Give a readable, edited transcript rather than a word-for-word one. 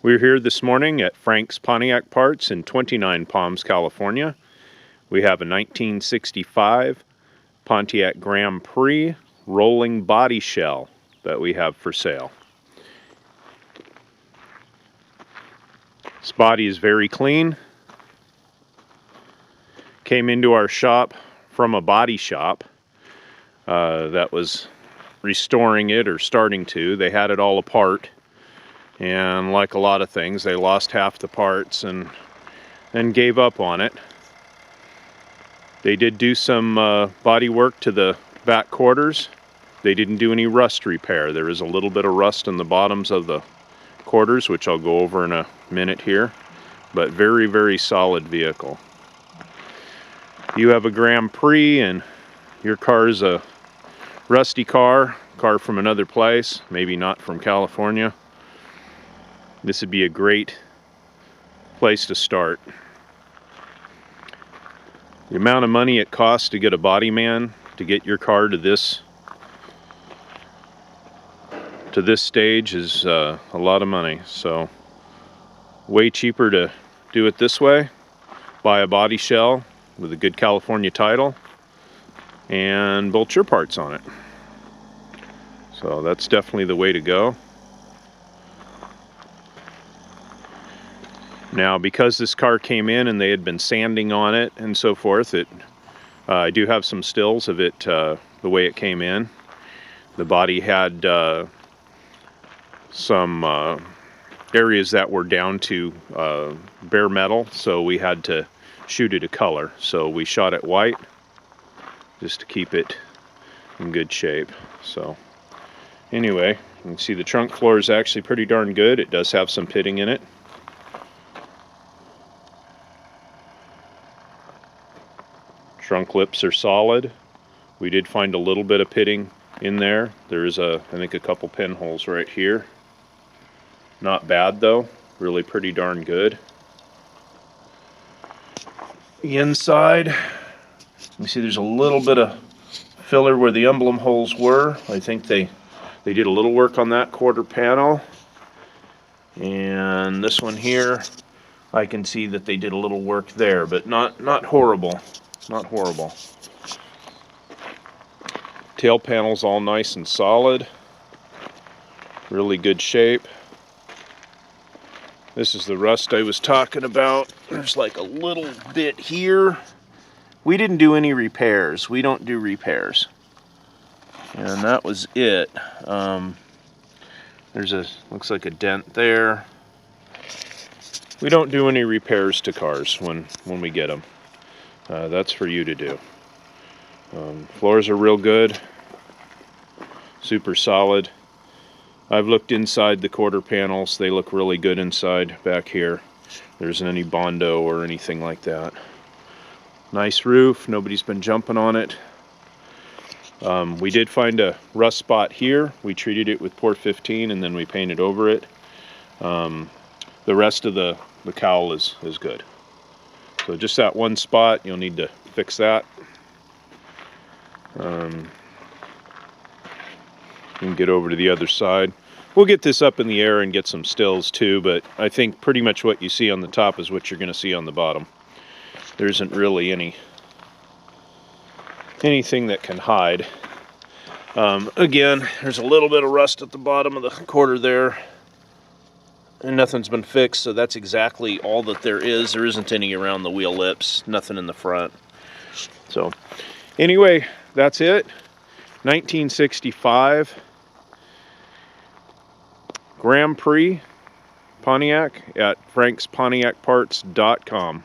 We're here this morning at Frank's Pontiac Parts in 29 Palms, California. We have a 1965 Pontiac Grand Prix rolling body shell that we have for sale. This body is very clean. Came into our shop from a body shop that was restoring it or starting to. They had it all apart, and like a lot of things, they lost half the parts and then gave up on it. They did do some body work to the back quarters. They didn't do any rust repair. There is a little bit of rust in the bottoms of the quarters, which I'll go over in a minute here, but very, very solid vehicle. You have a Grand Prix and your car is a rusty car from another place, maybe not from California. This would be a great place to start. The amount of money it costs to get a body man to get your car to this stage is a lot of money. So way cheaper to do it this way. Buy a body shell with a good California title and bolt your parts on it. So that's definitely the way to go. Now, because this car came in and they had been sanding on it and so forth, I do have some stills of it the way it came in. The body had some areas that were down to bare metal, so we had to shoot it a color. So we shot it white just to keep it in good shape. So anyway, you can see the trunk floor is actually pretty darn good. It does have some pitting in it. Trunk lips are solid. We did find a little bit of pitting in there. There is I think a couple pinholes right here. Not bad though, really pretty darn good. The inside, you see there's a little bit of filler where the emblem holes were. I think they did a little work on that quarter panel. And this one here, I can see that they did a little work there, but not horrible. Not horrible. Tail panel's all nice and solid. Really good shape. This is the rust I was talking about. There's like a little bit here. We didn't do any repairs. We don't do repairs. And that was it. Looks like a dent there. We don't do any repairs to cars when we get them. That's for you to do. Floors are real good, super solid. I've looked inside the quarter panels. They look really good inside back here. There isn't any Bondo or anything like that. Nice roof, nobody's been jumping on it. We did find a rust spot here. We treated it with Port 15 and then we painted over it. The rest of the cowl is good. So just that one spot, you'll need to fix that. You can get over to the other side. We'll get this up in the air and get some stills too, but I think pretty much what you see on the top is what you're going to see on the bottom. There isn't really anything that can hide. Again, there's a little bit of rust at the bottom of the quarter there. And nothing's been fixed, so that's exactly all that there is. There isn't any around the wheel lips, nothing in the front. So anyway, that's it. 1965 Grand Prix Pontiac at frankspontiacparts.com.